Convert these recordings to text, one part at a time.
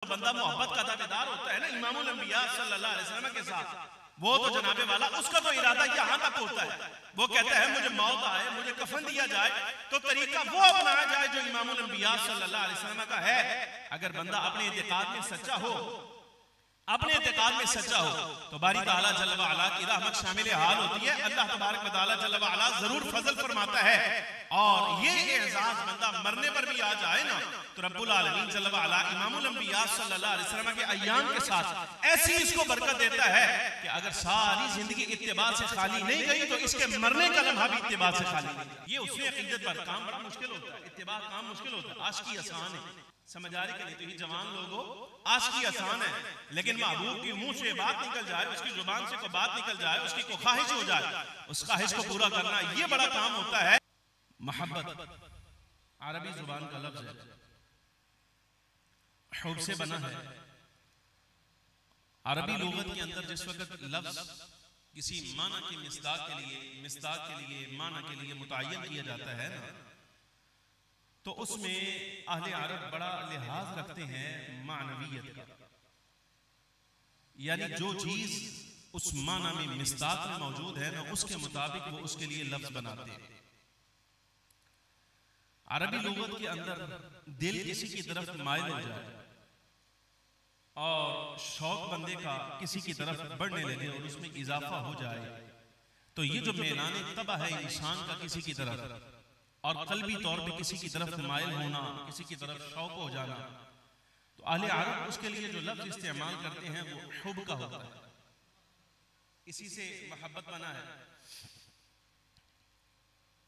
बंदा मोहब्बत का दावेदार होता है ना इमामुल अंबिया सल्लल्लाहु अलैहि वसल्लम के साथ, वो तो जनाबे वाला उसका तो इरादा यहाँ तक होता है, वो कहता है मुझे मौत आए, मुझे कफन दिया जाए, तो तरीका वो अपनाया जाए जो इमामुल अंबिया सल्लल्लाहु अलैहि वसल्लम का है। अगर बंदा अपने इत्तेकाद में सच्चा हो, अपने इत्तेकाद में सच्चा हो, तो बारी ताला जल्ल व अला की रहमत शामिल हाल होती है। अल्लाह तबारक व तआला जल्ल व अला जरूर फजल फरमाता है। और ये एजाज बंदा मरने पर भी आ जाए ना, तो रब्बुल आलमीन जल्ल व अला इमामुल अंबिया सल्लल्लाहु अलैहि वसल्लम के अय्याम के साथ ऐसी इसको बरकत देता है कि अगर सारी जिंदगी इत्तिबा से खाली नहीं गई, तो इसके मरने का लम्हा भी इत्तिबा से खाली नहीं। ये उसने अकीदत पर काम बड़ा मुश्किल होता है, इत्तिबा काम मुश्किल होता है। आशिकी आसान है, समझदारी के लिए तो ये जवान लोगों आशिकी आसान है, लेकिन महबूब की मुंह से बात निकल जाए, उसकी जुबान से कोई बात निकल जाए, उसकी कोई ख्वाहिश हो जाए, उस ख्वाहिश को पूरा करना ये बड़ा काम होता है। मोहब्बत अरबी जुबान का लफ्ज है, हुब से बना है। अरबी लुगत के अंदर जिस वक्त लफ्ज किसी माना की मिसदाक के लिए माना के लिए मुतय्यन किया जाता है ना, तो उसमें अहले अरब बड़ा लिहाज रखते हैं मानवियत का, यानी जो चीज उस माना में मिसदाक में मौजूद है ना, उसके मुताबिक वो उसके लिए लफ्ज बनाते हैं। अरबी लुगत के अंदर दिल किसी की तरफ माइल हो जाए और शौक बंदे का किसी की तरफ बढ़ने लगे और उसमें इजाफा हो जाए, तो ये जो मेलाने तबा है इंसान का किसी की तरफ, और कल्बी तौर पे किसी की तरफ माइल होना, किसी की तरफ शौक हो जाना, तो अहले अरब उसके लिए जो लफ्ज इस्तेमाल करते हैं वो हुब का होता है। इसी से मोहब्बत बना है।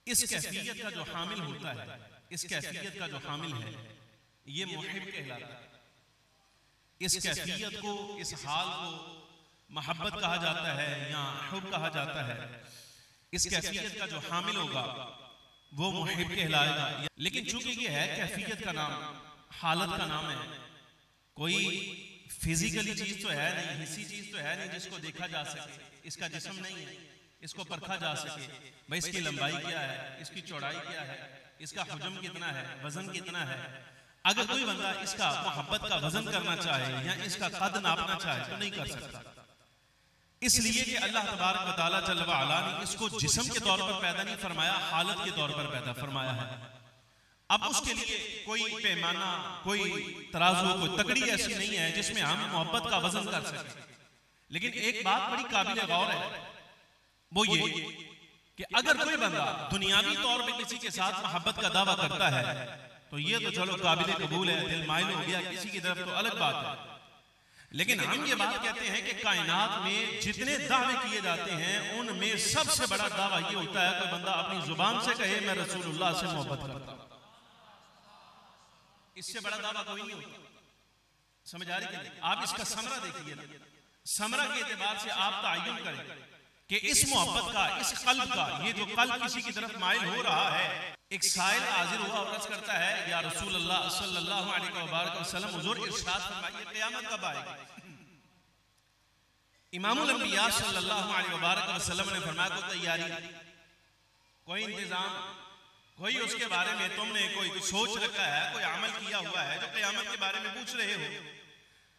इस कैफियत का जो हामिल होता है, इस कैफियत का जो हामिल है, ये मुहिब कहलाता है। इस कैफियत को, इस हाल को मोहब्बत कहा जाता है या हुब कहा जाता है। इस कैफियत का जो हामिल होगा वो मुहिब कहलाएगा। लेकिन चूंकि ये है कैफियत का नाम, हालत का नाम है, कोई फिजिकली चीज तो है नहीं, हिस्सी चीज तो है नहीं जिसको देखा जा सके, इसका जिस्म नहीं है, इसको परखा जा सके, भाई इसकी लंबाई क्या है, इसकी चौड़ाई क्या है, इसका हुजम कितना है, वजन कितना है। अगर कोई बंदा इसका मोहब्बत का वजन करना चाहे या इसका कद नापना चाहे तो नहीं कर सकता, इसलिए कि अल्लाह तबारक व तआला जल्ल व अला ने इसको जिस्म के तौर पर पैदा नहीं फरमाया, हालत के तौर पर पैदा फरमाया है। अब उसके लिए कोई पैमाना, कोई तराजू, कोई तकड़ी ऐसी नहीं है जिसमें हम मोहब्बत का वजन कर सकें। लेकिन एक बात बड़ी काबिल गौर है, वो ये कि अगर कोई बंदा दुनियावी तौर पर किसी के साथ मोहब्बत का दावा करता है तो ये तो चलो काबिल कबूल है, दिल माइल हो गया किसी की तरफ तो अलग बात है। लेकिन हम ये बात कहते हैं कि कायनात में जितने दावे किए जाते हैं उनमें सबसे बड़ा दावा ये होता है कि बंदा अपनी जुबान से कहे मैं रसूलुल्लाह से मोहब्बत करता हूं। इससे बड़ा दावा कोई नहीं होता। समझ आ रही है? आप इसका समरा देखिए ना, समरा के एतबार से आप ताय्युन करें कि इस मोहब्बत का, इस कल्ब का, ये जो कल्ब किसी की तरफ माइल हो रहा है। एक साइल हाजिर हुआ और अर्ज करता है या रसूल अल्लाह सल्लल्लाहु अलैहि वसल्लम, हुजूर इरशाद फरमाइए क़यामत कब आएगी? इमामुल अंबिया सल्लल्लाहु अलैहि वसल्लम ने फरमाया कोई तैयारी, कोई इंतजाम, कोई उसके बारे में तुमने कोई सोच रखा है, कोई अमल किया हुआ है जो क़यामत के बारे में पूछ रहे हो।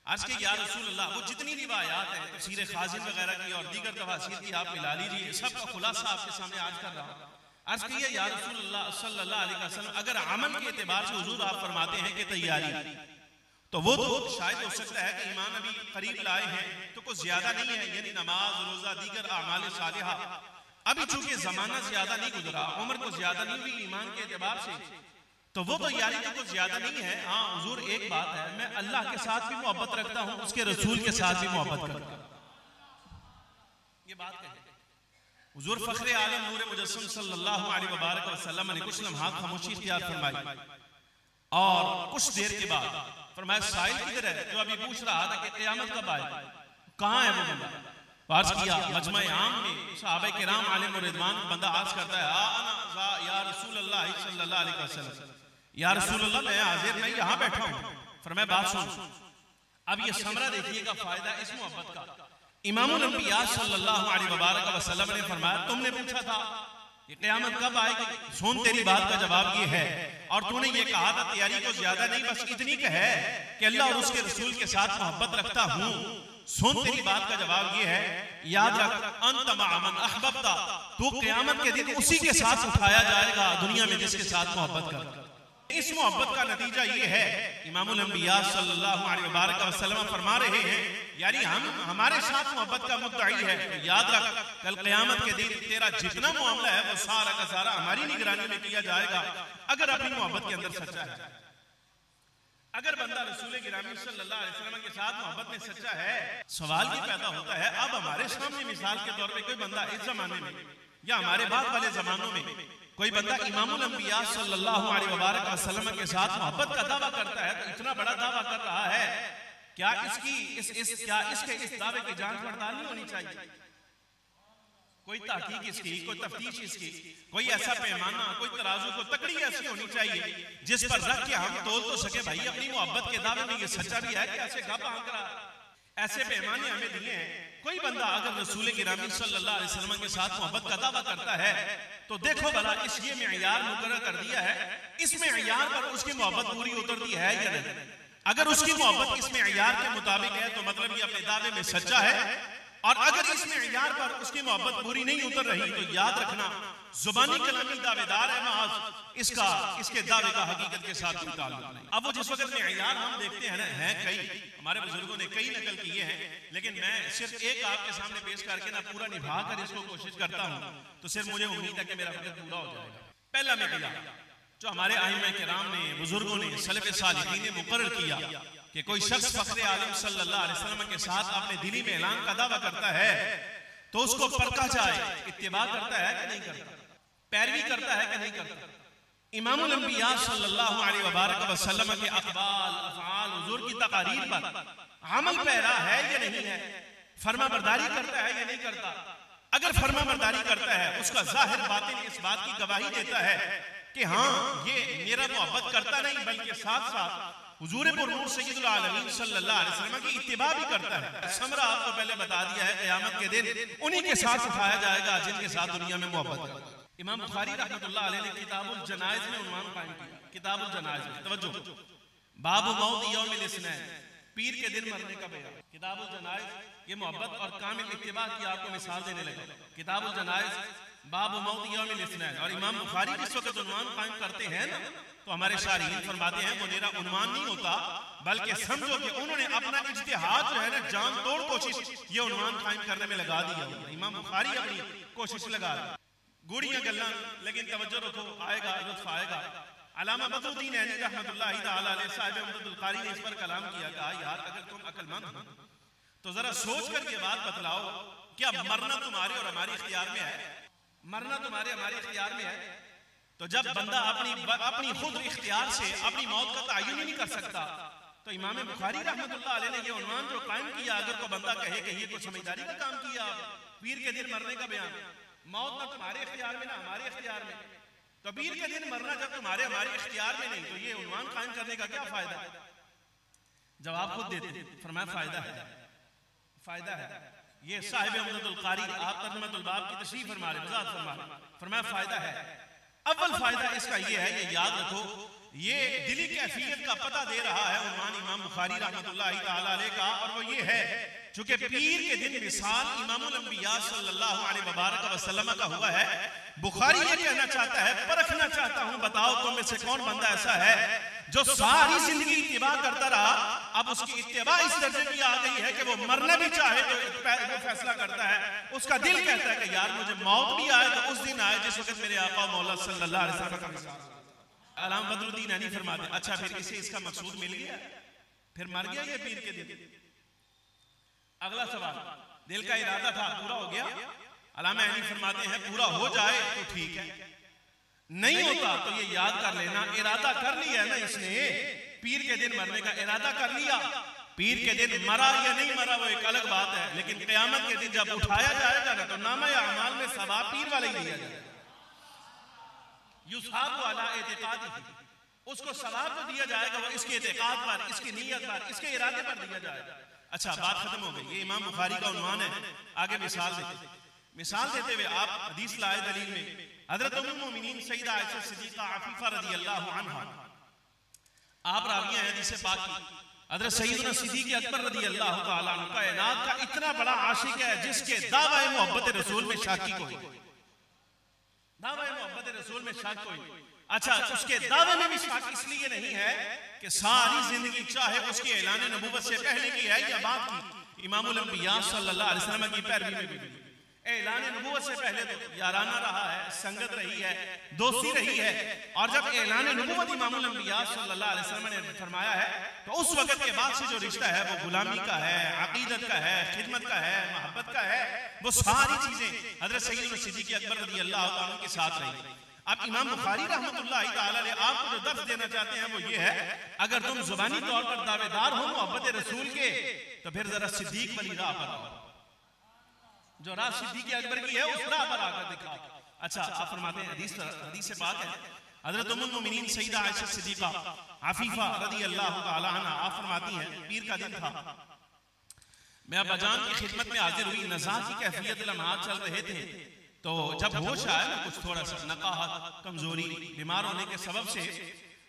आज के या रसूल अल्लाह, वो जितनी रिवायात है तफसीर खाजिन वगैरह की और दीगर तफसीर की आप मिला लीजिए, सबका खुलासा आपके सामने आज कर रहा हूं। अर्ज किया या रसूल अल्लाह सल्लल्लाहु अलैहि वसल्लम, अगर अमल के एतबार से हुजूर आप फरमाते हैं कि तैयारी, तो वो तो शायद हो सकता है कि ईमान अभी करीब लाए हैं तो कुछ ज्यादा नहीं है, यानी नमाज, रोजा, दीगर आमाल सालिहा, अभी चूंकि जमाना ज्यादा नहीं गुजरा, उम्र को ज्यादा नहीं हुई ईमान के एतबार से, तो वो तैयारी तो कुछ ज्यादा नहीं है। हाँ हुजूर एक बात है, मैं अल्लाह के साथ भी मोहब्बत रखता हूँ, उसके रसूल के साथ भी मोहब्बत करता हूँ। ये बात कहे हुजूर फखरे आलम नूर मुजस्सम सल्लल्लाहु अलैहि वसल्लम ने कुछ लम्हात खामोशी इख्तियार फरमाई और कुछ देर के बाद फरमाया साइल किधर है जो अभी पूछ रहा था कि क़यामत कब आएगी, कहाँ है वो बंदा? अर्ज किया मजमा आम में सहाबा किराम आलिम और रिदवान बंदा अर्ज करता है आना या रसूल अल्लाह सल्लल्लाहु अलैहि वसल्लम, या रसूल अल्लाह मैं हाजिर, मैं यहाँ बैठा हूँ। फरमाया बात सुन। अब ये समरा देखिएगा फायदा इस मोहब्बत का। इमामुल अंबिया सल्लल्लाहु अलैहि वसल्लम ने फरमाया तुमने पूछा था ये क़यामत कब आएगी? सुन, तेरी बात का जवाब ये है, और तूने ये कहा था तैयारी को ज्यादा नहीं, बस इतनी का है कि अल्लाह और उसके रसूल के साथ मोहब्बत रखता हूं। सुन, तेरी बात का जवाब ये है, याद रख, अंत मअ मन अहबब्ता, तू क़यामत के दिन उसी के साथ उठाया जाएगा दुनिया में जिसके साथ मोहब्बत कर। इस मोहब्बत का नतीजा ये है, इमामुल अंबिया सल्लल्लाहु अलैहि वसल्लम फरमा रहे हैं, यानी हम हमारे साथ मोहब्बत का मुद्दाई है, तो याद रख, कल क़यामत के दिन तेरा जितना मामला है वो सारा का सारा हमारी निगरानी में किया जाएगा, अगर अपनी मोहब्बत के अंदर सच्चा है। अगर बंदा रसूल गिरामी सल्लल्लाहु अलैहि वसल्लम के साथ मोहब्बत में सच्चा है, सवाल ये पैदा होता है, अब हमारे सामने मिसाल के तौर पे कोई बंदा इस जमाने में या हमारे बाद वाले जमानों में कोई बंदा इमामुल अंबिया सल्लल्लाहु अलैहि वसल्लम के साथ मोहब्बत का दावा करता है, तो इतना बड़ा दावा कर रहा है, क्या इसके इस दावे की जांच पड़ताल नहीं होनी चाहिए? कोई तहकीक इसकी, कोई तफ्तीश इसकी, कोई ऐसा पैमाना, कोई तराजू, को तकड़ी ऐसी होनी चाहिए जिस पर रख के हम तोल तो सके भाई अपनी मोहब्बत के दावे में ये सच्चा भी है कि ऐसे गप आंक रहा है। ऐसे पैमाने हमें दिए हैं। कोई बंदा अगर रसूल गिरामी सल्लल्लाहु अलैहि वसल्लम के साथ मोहब्बत का दावा करता है, तो देखो भला इस ये मेयार मुकर्रर कर दिया है, इस मेयार पर उसकी मोहब्बत पूरी उतरती है या नहीं? अगर उसकी मोहब्बत इस मेयार के मुताबिक है तो मतलब ये अपने दावे में सच्चा है, और अगर इस मेयार पर उसकी मोहब्बत पूरी नहीं उतर रही तो याद रखना जुबानी कलामी दावेदार है महज, इसके दावे का हकीकत के साथ कोई ताल्लुक नहीं। अब वो जिस वक्त मेयार हम देखते हैं ना, हैं कई, हमारे बुजुर्गों ने कई नकल किए हैं, लेकिन मैं सिर्फ एक आपके सामने पेश करके ना पूरा निभा कर इसको कोशिश करता हूँ, तो सिर्फ मुझे उम्मीद है कि मेरा वक्त पूरा हो जाएगा। पहला मेयार जो हमारे आइम्मा किराम ने, बुजुर्गों ने, सलफ़े सालिहीन ने मुकर्रर किया कि कोई शख्स फ़ख्र आलम सल्लल्लाहु अलैहि वसल्लम के साथ अपने दिली में ऐलान का दावा करता है तो उसको परखा जाए, इत्तिबा करता है कि नहीं करता, पैरवी करता है कि नहीं करता। इमामुल अंबिया सल्लल्लाहु अलैहि वसल्लम के अक़वाल, अफ़आल, हुज़ूर की तक़ारीर पर अमल पैरा है या नहीं है, फर्माबरदारी करता है या नहीं करता। अगर फर्माबरदारी करता है, उसका ज़ाहिर बातिन इस बात की गवाही देता है कि हाँ ये मेरा मोहब्बत करता नहीं बल्कि साथ साथ हुजूर पुरनूर सय्यदुल आलमीन सल्लल्लाहु अलैहि वसल्लम की इत्तिबा भी करता है। समरा आपको पहले बता दिया है, क़यामत के दिन उन्हीं के साथ उठाया जाएगा जिनके साथ दुनिया में मोहब्बत करता है। इमाम बुखारी रहमतुल्लाह अलैह ने किताबुल जनाइज़ में उन्वान कायम किया, किताबुल जनाइज़ में तवज्जो, बाब मौत यौमिल इस्नैन, पीर के दिन मरने का बयान। किताबुल जनाइज़ ये मोहब्बत और कामिल इत्तिबा की आपको मिसाल देने लगा। किताबुल जनाइज़ बाब मौत यौमिल इस्नैन, और इमाम बुखारी जिस वक्त उन्वान कायम करते हैं ना, तो हमारे शारीन फरमाते हैं वो मेरा उन्वान नहीं होता, बल्कि समझो कि उन्होंने अपना इज्तिहाद जो है ना, जान तोड़ कोशिश ये उन्वान कायम करने में लगा दिया। इमाम बुखारी अपनी कोशिश लगा रहा, गुड़ियां गल्ला, लेकिन तवज्जो रखो, आएगा लुत्फ आएगा। अल्लामा बदरुद्दीन ऐनी रहमतुल्लाहि तआला अलैह साहिब उम्दतुल कारी ने इस पर कलाम किया, कहा यार अगर तुम अक्लमंद हो तो जरा सोच कर ये बात बतलाओ, क्या मरना तुम्हारे और हमारे इख्तियार में है? मरना तुम्हारे हमारे इख्तियार में है? तो जब बंदा अपनी खुद इख्तियार से अपनी मौत का तयन ही नहीं कर सकता, तो इमाम बुखारी रहमतुल्लाह अलैह ने ये उन्वान जो कायम किया, अगर कोई बंदा कहे कि ये कुछ समझदारी का काम किया, पीर के दिन मरने का बयान, मौत ना तुम्हारे इख्तियार में ना हमारे इख्तियार में, तो पीर के दिन मरना जब तुम्हारे हमारे इख्तियार में नहीं, तो ये उन्वान कायम करने का क्या फायदा है? जवाब खुद देते, फरमाया फायदा है, फायदा है। ये साहिब उम्दतुल कारी आप तर्जुमतुल बाब की तशरीह फरमा रहे, वजाहत फरमा रहे, फरमाया फायदा है। अव्वल फायदा इसका ये है, ये याद रखो, ये दिली कैफियत का पता दे रहा है उन्वान इमाम बुखारी रहमतुल्लाहि तआला अलैह का, और वो ये है चूंकि पीर के दिन मिसाल इमामुल अंबिया सल्लल्लाहु अलैहि वसल्लम का हुआ है, बुखारी ये कहना चाहता है, परखना चाहता हूं, बताओ तुम में से कौन बंदा ऐसा है जो सारी जिंदगी इत्तिबा करता रहा, अब उसकी इत्तिबा इस दर्जे की आ गई है कि वो मरना भी चाहे तो वो फैसला करता है, उसका दिल कहता है कि यार मुझे मौत भी आए तो उस दिन आए जिस वक्त मेरे आका मौला सल्लल्लाहु अलैहि वसल्लम का मिसाल। अल्लामा बदरुद्दीन ऐनी फरमाते, अच्छा फिर इसे इसका मकसूद मिल गया, फिर मर गया ये पीर के दिन? अगला सवाल, दिल का इरादा था पूरा हो गया? अल्लामा ऐनी फरमाते हैं पूरा हो जाए तो ठीक है, नहीं होता तो ये याद कर लेना, इरादा कर लिया ना इसने, पीर के दिन मरने का इरादा कर लिया, पीर के दिन मरा या नहीं मरा वो एक अलग बात है, लेकिन क़यामत के दिन जब उठाया जाएगा ना, तो नामा या अमाल में सवाब पीर वाला ही दिया जाएगा। युसाब वाला एतिकाद, उसको सवाब तो दिया जाएगा, वो इसके एतिकाद पर, इसकी नीयत पर, इसके इरादे पर दिया जाएगा। अच्छा बात खत्म हो गई, ये इमाम बुखारी का उन्वान है। आगे मिसाल देते हुए आप हदीस लाए दलील में, हजरत उम्मुल मोमिनीन सैयदा आयशा सिद्दीका आफीफा रज़ियल्लाहु अन्हा, आप राविया हैं हदीस पाक की, हजरत सैयदना सिद्दीक अकबर रज़ियल्लाहु ताला अन्हु कायनात का इतना बड़ा आशिक है जिसके दावा मोहब्बत रसूल में शक कोई, दावा मोहब्बत रसूल में शक कोई। अच्छा, उसके दावे में भी शक इसलिए नहीं है कि सारी जिंदगी चाहे उसके ऐलान नबूवत से पहले की है या बाद की, इमामुल अंबिया सल्लल्लाहु अलैहि वसल्लम की पैरवी में भी ऐलान नबूवत से पहले तो याराना रहा है, संगत रही है, दोस्ती रही है, और जब ऐलान नबूवत इमामुल अंबिया सल्लल्लाहु अलैहि वसल्लम ने फरमाया है तो उस वक्त के बाद से जो रिश्ता है वो गुलामी का है, अकीदत का है, खिदमत का है, मोहब्बत का है, वो सारी चीजें हजरत सैयदना सिद्दीक अकबर रज़ियल्लाहु ताला के साथ रही। अब इमाम बुखारी रहमतुल्लाहि ताला अलैह आपको जो दर्स देना चाहते हैं वो ये है, अगर तुम जुबानी तौर पर दावेदार हो मोहब्बत रसूल के तो फिर जरा सिद्दीक वाली राह पर आओ, जो राह सिद्दीक अकबर की है उस राह पर आकर दिखाओ। अच्छा, आप फरमाते हैं हदीस से बात है, हजरत उम्मुल मोमिनीन सैयदा आयशा सिद्दीका आफीफा रज़ियल्लाहु ताला अन्हा आप फरमाती हैं, पीर का दिन था, मैं अब्बाजान की खिदमत में हाजिर हुई, नज़ा की कैफियत लम्हात चल रहे थे, तो जब होश आया ना कुछ थोड़ा सा नकाहत, कमजोरी, बीमार होने के सबब से,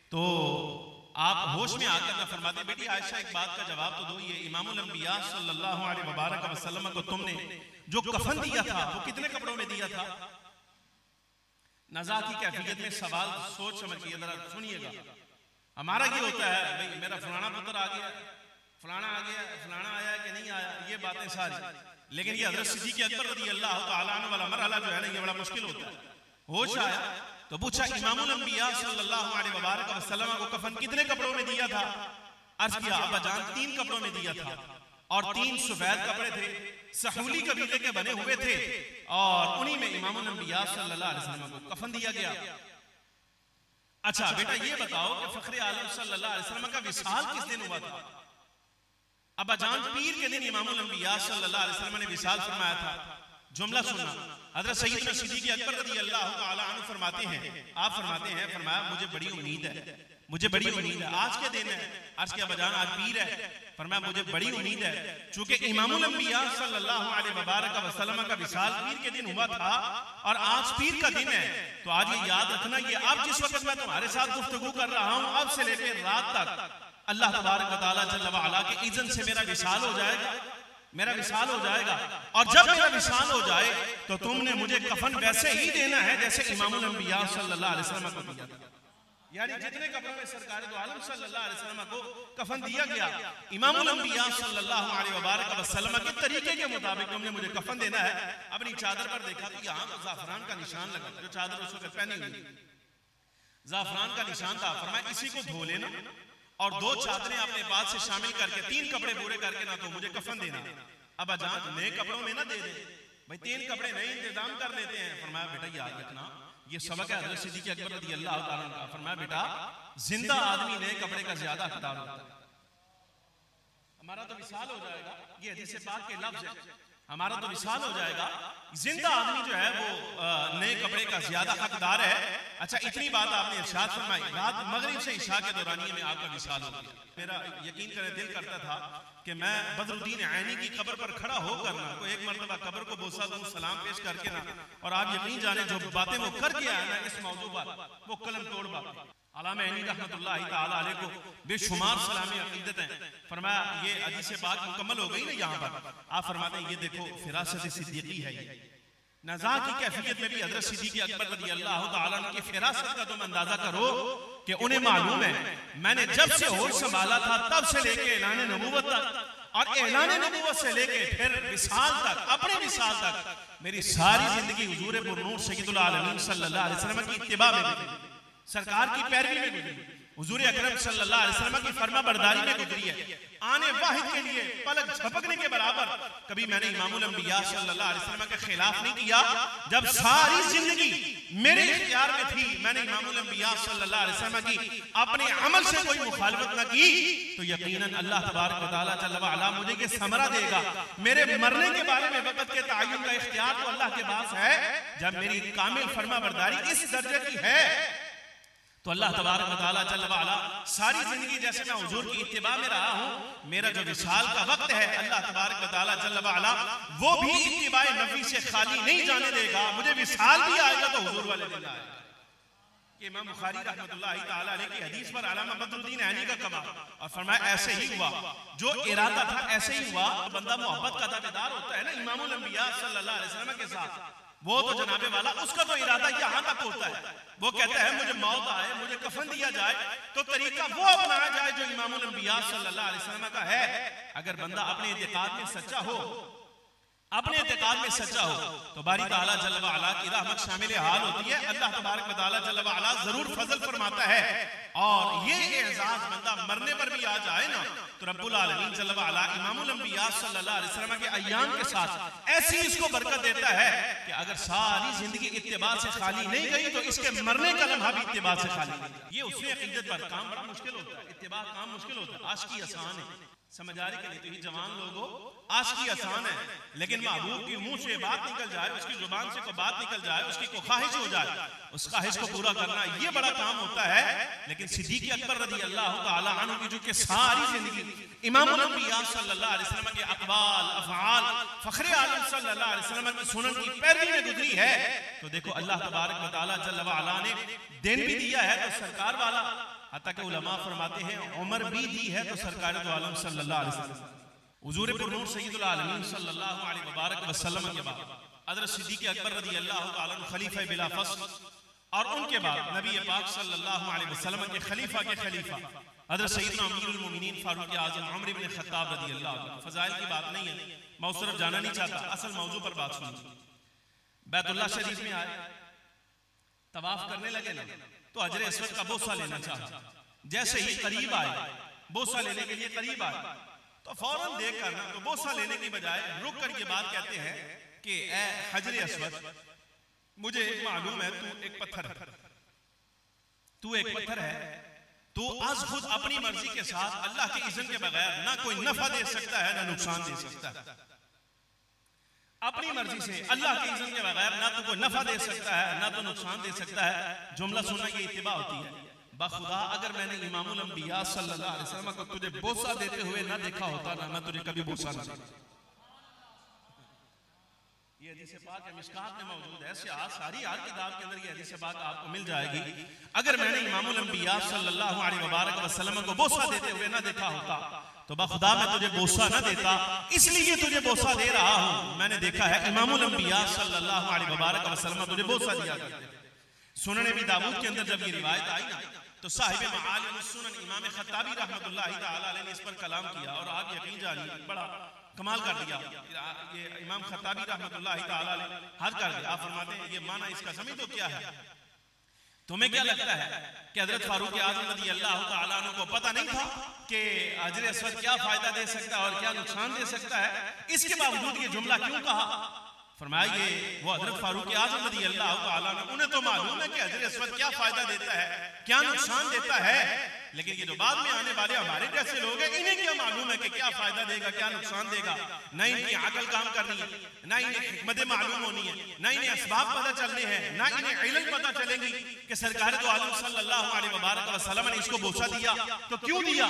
तो आप होश में आकर ना फरमाते, बेटी आयशा एक बात का जवाब तो दो, ये इमामुल अंबिया सल्लल्लाहु अलैहि वसल्लम को तुमने जो कफन दिया था वो कितने कपड़ों में दिया था? नज़ा की कैफियत में सवाल सोच समझ के जरा सुनिएगा। हमारा ये होता है भाई मेरा फलाना पुत्र आ गया, फलाना आ गया, फलाना आया कि नहीं आया, ये बातें सारी, लेकिन ये हजरत सिद्दीक अकबर रज़ियल्लाहु ताला अन्हु वाला मरहला जो है ना ये बड़ा मुश्किल होता है। होश आया तो पूछा इमामुल अंबिया सल्लल्लाहु अलैहि वसल्लम को कफन कितने कपड़ों में दिया था? अर्ज किया अब्बाजान 3 कपड़ों में दिया था, और 3 सफेद कपड़े थे, सहूली कबीले के बने हुए थे, और उन्हीं में इमामुल अंबिया सल्लल्लाहु अलैहि वसल्लम को कफन दिया गया। अच्छा बेटा ये बताओ कि फखरे आलम सल्लल्लाहु अलैहि वसल्लम का विसाल किस दिन हुआ था? अब्बाजान पीर के दिन इमामुल अंबिया सल्लल्लाहु अलैहि वसल्लम ने विसाल फरमाया था। जुमला सुनना, हजरत सैयदना सिद्दीक अकबर रज़ियल्लाहु ताला अन्हु फरमाते हैं, आप फरमाते हैं, फरमाया मुझे बड़ी उम्मीद है, मुझे बड़ी उम्मीद है, आज के दिन है, आज के अब्बाजान आज पीर है, फरमाया मुझे बड़ी उम्मीद है, चूंकि इमामुल अंबिया सल्लल्लाहु अलैहि वसल्लम का विसाल पीर के दिन हुआ था और आज पीर का दिन है, तो आज ये याद रखना, ये अब जिस वक्त मैं तुम्हारे साथ गुफ्तगू कर रहा हूं, अब से लेकर रात तक अल्लाह तबारक व तआला जल्ल व अला के इज़्न से मेरा विसाल हो जाएगा, मेरा विसाल हो जाएगा, और जब मेरा विसाल हो जाए तो तुमने मुझे कफन वैसे ही देना है जैसे इमामुल अंबिया सल्लल्लाहु अलैहि वसल्लम को दिया था। यानी जितने कपड़ों में सरकार दो आलम सल्लल्लाहु अलैहि वसल्लम को कफन दिया गया, इमामुल अंबिया सल्लल्लाहु अलैहि वसल्लम के तरीके के मुताबिक तुमने मुझे कफन देना है। अपनी चादर पर देखा तो यहाँ तो ज़ाफ़रान का निशान लगा, जो चादर उस वक्त पहनी हुई ज़ाफ़रान का निशान था। फरमाया इसी को धो लेना और 2 चादरें अपने पास से शामिल करके 3 कपड़े पूरे करके ना तो मुझे कफन देना। अब अजान नए कपड़ों में ना दे दे भाई, 3 कपड़े नए इंतजाम कर लेते हैं। फरमाया बेटा याद रखना ये सबक है हज़रत सिद्दीक़ अकबर रज़ियल्लाहु ताला अन्हु का। फरमाया बेटा जिंदा आदमी नए कपड़े का ज्यादा हकदार होता है। हमारा तो विसाल हो जाएगा, ये हदीस पाक के लफ्ज़ है, हमारा तो विसाल हो जाएगा, जिंदा आदमी जो है वो नए कपड़े का ज्यादा हकदार है। अच्छा इतनी बात आपने इरशाद फरमाई, रात मगरिब से इशा के दौरानिए में आपका विसाल हो गया। मेरा यकीन करें दिल करता था कि मैं बदरुद्दीन ऐनी की कब्र पर खड़ा होकर ना कोई एक मरतबा कब्र को बोसा दूं, सलाम पेश करके ना, और आप यकीन जाने जो बातें वो करके आया ना इस मौजू पर, वो कलम तोड़ बात। अल्लामा ऐनी रहमतुल्लाहि ताला अलैह को बेशुमार सलामी अकीदत है। फरमाया ये हदीस बात मुकम्मल हो गई ना यहाँ पर, आप फरमाते हैं ये देखो फिरासत सिद्दीकी है। ये नज़ा की कैफियत में भी हज़रत सिद्दीक़ अकबर रज़ियल्लाहु ताला अन्हु की फिरासत का तुम अंदाजा करो कि उन्हें मालूम है मैंने जब से होश संभाला था तब से लेके ऐलान नबूवत तक और ऐलान नबूवत से लेके फिर विसाल तक, अपने विसाल तक मेरी सारी जिंदगी हुजूर पुरनूर सय्यदुल आलमीन सल्लल्लाहु अलैहि वसल्लम की इत्तिबा में गुजरी, सरकार की पैरवी में गुजरी, हुजूर अकरम सल्लल्लाहु अलैहि वसल्लम की फरमा बरदारी में गुजरी है। आने वाहिद के लिए पलक झपकने के बराबर कभी मैंने इमामुल अंबिया सल्लल्लाहु अलैहि वसल्लम के खिलाफ नहीं किया। जब सारी जिंदगी मेरे इख्तियार में थी, मैंने इमामुल अंबिया सल्लल्लाहु अलैहि वसल्लम की अपने अमल से कोई मुखालफत न की, तो यकीनन अल्लाह तबारक व तआला जल्ल व अला मुझे ये समरा देगा। मेरे मरने के बारे में वक्त के तय्युन का इख्तियार तो अल्लाह के पास है। जब मेरी कामिल फरमा बरदारी इस दर्जे की है तो अल्लाह तबारक व तआला जल्ल व अला सारी जिंदगी जैसे मैं हुजूर की इत्तिबा में रहा हूं, मेरा जो विसाल का वक्त है अल्लाह तबारक व तआला जल्ल व अला वो भी इत्तिबाए नबी से खाली नहीं जाने देगा। मुझे विसाल भी आएगा तो हुजूर वाले दिन आएगा। कि इमाम बुखारी रहमतुल्लाहि तआला अलैह की हदीस पर अल्लामा बदरुद्दीन ऐनी का कमाल, और फरमाया ऐसे ही हुआ, जो इरादा था ऐसे ही हुआ। बंदा मोहब्बत का दावेदार होता है ना इमामुल अंबिया सल्लल्लाहु अलैहि वसल्लम के साथ, वो तो जनाबे वाला उसका तो इरादा यहाँ तक होता है, वो कहता है मुझे मौत आए, मुझे कफन दिया जाए, तो तरीका वो अपनाया जाए जो इमामुल अंबिया सल्लल्लाहु अलैहि वसल्लम का है। अगर बंदा अपने इत्तिकाद में सच्चा हो, अपने इत्तिकाद में सच्चा हो, तो बारी ताला जल्ल व अला की रहमत शामिल हाल होती है। अल्लाह तबारक व तआला जल्ल व अला जरूर फजल फरमाता है। और ये एजाज बंदा मरने पर भी आ जाए ना, तो रब्बुल आलमीन जल्ल व अला इमामुल अंबिया सल्लल्लाहु अलैहि वसल्लम के अय्याम के साथ ऐसी इसको बरकत देता है कि अगर सारी जिंदगी इत्तिबा से खाली नहीं गई तो इसके मरने का लम्हा भी इत्तिबा से खाली नहीं। ये उसने अकीदत पर काम बड़ा मुश्किल होता है, इत्तिबा काम मुश्किल होता है। आशिकी आसान है, समझदारी के लिए तो ये जवान लोगों आशिकी आसान है, लेकिन महबूब की मुंह से बात निकल जाए, उसकी जुबान से कोई बात निकल जाए, उसकी कोई ख्वाहिश हो जाए, उस ख्वाहिश को पूरा करना ये बड़ा काम होता है। लेकिन सिद्दीक़ अकबर रज़ी अल्लाह तआला अन्हु की जो कि सारी जिंदगी इमामुल अंबिया सल्लल्लाहु अलैहि वसल्लम के अक़वाल अफ़आल फ़ख्रे आलम सल्लल्लाहु अलैहि वसल्लम की सुनन की पैरवी में गुजरी है, तो देखो अल्लाह तबारक व तआला जल्ल व अला ने दिन भी दिया है तो सरकार वाला, हत्ता के उलमा फरमाते हैं उम्र भी दी है तो सरकार दो आलम सल्लल्लाहु अलैहि वसल्लम हुजूर पुरनूर सय्यदुल आलमीन सल्लल्लाहु अलैहि मुबारक वसल्लम के बाद हज़रत सिद्दीक़ अकबर रज़ी अल्लाह तआला अन्हु खलीफा बिला फस्ल, और उनके बाद नबी पाक सल्लल्लाहु अलैहि वसल्लम के खलीफा हज़रत सय्यदना अमीरुल मोमिनीन फारूक आज़म उमर इब्न खत्ताब रज़ी अल्लाह अन्हु। फ़ज़ाइल की बात नहीं है, मैं उस तरफ जाना नहीं चाहता, असल मौजू पर बात सुनिए। बैतुल्लाह शरीफ में आए, तवाफ करने लगे ना, तो हजर अस्वद का बोसा लेना चाहा। जैसे ही करीब आए, बोसा लेने के लिए करीब आए, तो फौरन देख कर ना, तो बोसा लेने की बजाय रुक कर ये बात कहते हैं कि ए हजर अस्वद, मुझे मालूम है तू एक पत्थर है, तू आज खुद अपनी मर्जी के साथ अल्लाह के इज़्न के बगैर ना कोई नफा दे सकता है ना नुकसान दे सकता है। अपनी मर्जी से अल्लाह के इज़्न के बगैर ना तो कोई नफा दे सकता है ना तो नुकसान दे सकता है। जुमला सुनना ये इत्तिबा होती है। बखुदा अगर मैंने इमामुल अंबिया सल्लल्लाहु अलैहि वसल्लम को तुझे बोसा देते हुए ना देखा होता ना, मैं तुझे कभी बोसा ना देता। ये हदीस पाक है, मिशकात में मौजूद है, सारी आल किताब के अंदर ये हदीस पाक आपको मिल जाएगी। अगर मैंने इमामुल अंबिया सल्लल्लाहु अलैहि मुबारक वसल्लम को बोसा देते हुए ना देखा होता तो बखुदा मैं तुझे बोसा ना देता, इसलिए तुझे बोसा दे रहा हूं। मैंने देखा है इमामुल अंबिया सल्लल्लाहु अलैहि मुबारक वसल्लम तुझे बोसा दिया करते। सुनन नबी दाऊद के अंदर जब ये रिवायत आई ना, तो साहिब मालिम सुनन इमाम खत्ताबी रहमतुल्लाहि तआला अलैहि ने इस पर कलाम किया और आप यकीन जानिए बड़ा कमाल कर दिया। ये इमाम खत्ताबी रहमतुल्लाहि तआला अलैहि हद कर दिया। आप फरमाते हैं ये माना इसका समझ तो क्या है? तुम्हें क्या लगता है कि हजरत फारूक आज़म रज़ी अल्लाह तआला अन्हु को पता नहीं था कि हजर अस्वद क्या फायदा दे सकता है और क्या नुकसान दे सकता है? इसके बावजूद ये जुमला क्यों कहा? फरमाया ये वो हजरत फारूक आज़म रज़ी अल्लाह तआला अन्हु, उन्हें तो मालूम है कि हजर अस्वद क्या फायदा देता है, क्या नुकसान देता है, लेकिन ये जो बाद में आने वाले हमारे जैसे लोग हैं, इन्हें क्या मालूम है कि क्या फायदा देगा क्या नुकसान देगा? ना इनकी अकल काम करनी है, ना इन्हें हिकमतें मालूम होनी है, ना इन्हें असबाब पता चलने हैं, ना इन्हें इल्म पता चलेंगी कि सरकार दो आलम सल्लल्लाहु अलैहि मुबारक वसल्लम ने इसको बोसा दिया तो क्यों दिया,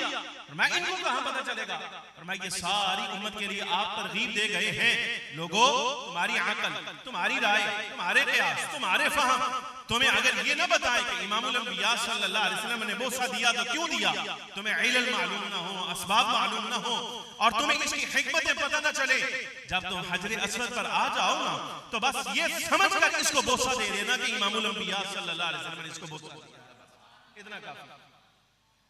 और मैं इनको कहां पता चलेगा? और मैं ये सारी उम्मत के लिए आप तरगीब दे गए हैं। लोगों, तुम्हारी अकल, तुम्हारी राय, तुम्हारे कयास, तुम्हारे फहम तुम्हें अगर ये ना बताए कि इमामुल अंबिया सल्लल्लाहु अलैहि वसल्लम ने बोसा दिया तो क्यों दिया, तुम्हें इल्म मालूम ना हो, असबाब मालूम ना हो और तुम्हें इसकी हिकमतें पता ना चले, जब तुम हजर अस्वद पर आ जाओ ना तो बस ये समझ कर इसको बोसा दे देना कि इमामुल अंबिया सल्लल्लाहु अलैहि वसल्लम ने इसको बोसा दिया। इतना काफी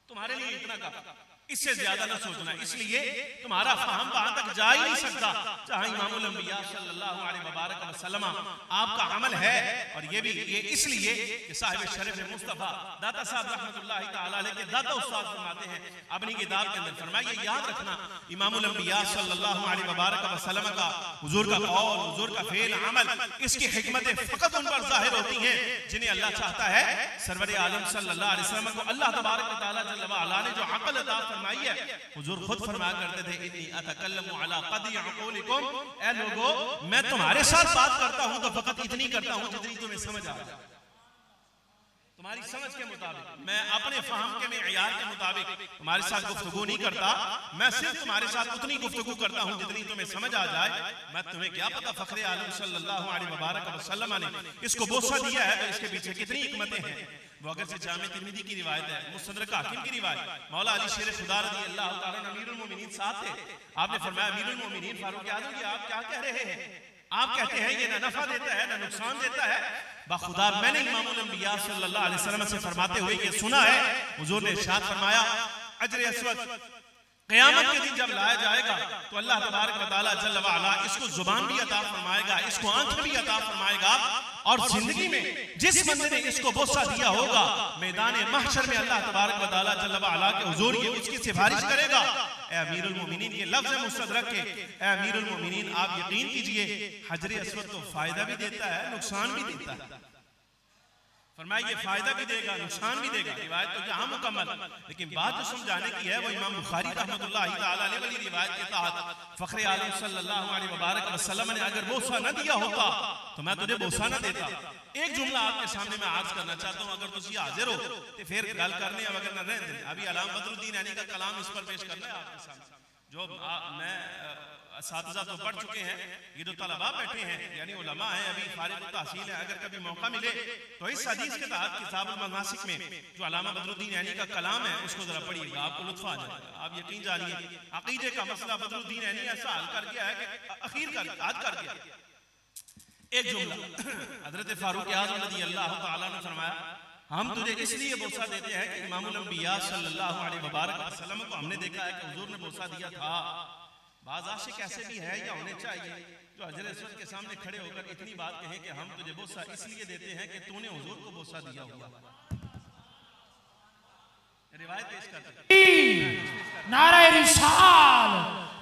तुम्हारे लिए, इतना काफी, इससे ज्यादा ना सोचना। इसलिए तुम्हारा फहम वहां तक जा ही नहीं सकता जहां इमामुल अंबिया सल्लल्लाहु अलैहि मुबारक वसल्लम आपका अमल है। और ये भी ये इसलिए कि साहिब शरीफ मुस्तफा दाता साहब रहमतुल्लाहि तआला अलैहि के दाता उस्ताद फरमाते हैं अपनी किताब के अंदर, फरमाइए याद रखना इमामुल अंबिया सल्लल्लाहु अलैहि मुबारक वसल्लम का हुजूर का कौल, हुजूर का फेल, अमल, इसकी हिकमतें फकत उन पर जाहिर होती हैं जिन्हें अल्लाह चाहता है। सरवर आलम सल्लल्लाहु अलैहि वसल्लम को अल्लाह तबारक व तआला जल्ल व अला ने जो अक़ल अता फरमाई है, हुजूर खुद फरमाया करते थे इन्नी अतकल्लमु अला क़द्रि अक़ूलिकुम, ऐ लोगों मैं तुम्हारे साथ बात करता हूं तो फकत इतनी करता हूं जितनी तुम्हें समझ आ जाए। तुम्हारी समझ के मुताबिक, मैं अपने फहम के मेयार के मुताबिक तुम्हारे साथ गुफ्तगू नहीं करता। मैं सिर्फ तुम्हारे साथ उतनी गुफ्तगू करता हूँ जितनी तुम्हें समझ आ जाए। मैं तुम्हें क्या पता फ़ख्रे आलम सल्लल्लाहु अलैहि वसल्लम ने इसको बोसा दिया है तो इसके पीछे कितनी हिकमतें हैं। वो अगर से जामे तिर्मिज़ी की रिवायत है, मुस्तदरक हाकिम की रिवायत, मौला अली शेर खुदा रज़ी अल्लाह तआला अमीरुल मोमिनीन साथ थे। आपने फरमाया अमीरुल मोमिनीन फारूक आज़म जी आप क्या कह रहे हैं? आप कहते हैं ये ना नफा देता है ना नुकसान देता है। बाखुदा मैंने इमामुल अंबिया सल्लल्लाहु अलैहि वसल्लम से फरमाते हुए ये सुना है, हुजूर ने इरशाद फरमाया अजर अस्वद क़यामत के दिन जब लाया जाएगा तो अल्लाह तबारक व तआला जल्ल व अला इसको जुबान भी अता फरमाएगा, इसको आंखें भी अता फरमाएगा, और जिंदगी में जिस बंदे ने इसको बोसा दिया होगा मैदान महशर में अल्लाह तबारक व तआला जल्ल व अला के हुजूर ये उसकी सिफारिश करेगा। ए अमीरुल मोमिनीन, ये लफ्ज़ है मुस्तदरक के, ए अमीरुल मोमिनीन आप यकीन कीजिए हजर अस्वद तो फायदा भी देता है नुकसान भी देता है। फरमाया ये फायदा भी देगा नुकसान भी देगा। रिवायत तो यहाँ मुकम्मल, लेकिन बात जो समझाने की है वो इमाम बुखारी रहमतुल्लाहि तआला अलैहि वाली रिवायत के तहत फ़ख्रे आलम सल्लल्लाहु अलैहि वसल्लम ने अगर बोसा न दिया होता तो मैं तुझे बोसा न देता। एक जुमला आपके सामने मैं अर्ज करना चाहता हूँ, अगर तुम हाजिर हो तो फिर गल करने अगर न रहने। अभी अलामा बदरुद्दीन ऐनी का कलाम इस पर पेश करना है आपके सामने, जो मैं असातिज़ा तो पढ़ चुके हैं, ये जो तलबा बैठे हैं यानी उलमा हैं अभी फारिग तहसील है, अगर कभी मौका मिले तो इस हदीस के तहत किताबुल मनासिक में जो अलामा बदरुद्दीन ऐनी का कलाम है उसको जरा पढ़िएगा, आपको लुत्फ आ जाएगा। आप यकीन जानिए अकीदे का मसला बदरुद्दीन ऐनी ऐसा हल कर गया है कि अखीर कर आज कर गया। एक जुमला हजरत फारूक आज़म रज़ी अल्लाह तआला ने फरमाया हम तुझे इसलिए बोसा देते हैं कि इमामुल अंबिया सल्लल्लाहु अलैहि वसल्लम को हमने देखा है कि हुजूर ने बोसा दिया था। बाज़ आशिक ऐसे भी है या होने चाहिए जो हजरत अस्वद के सामने खड़े होकर इतनी बात कहें कि हम तुझे बोसा इसलिए देते हैं कि तूने हुजूर को बोसा दिया हुआ। रिवायत पेश करते हैं, नारा रिसाल,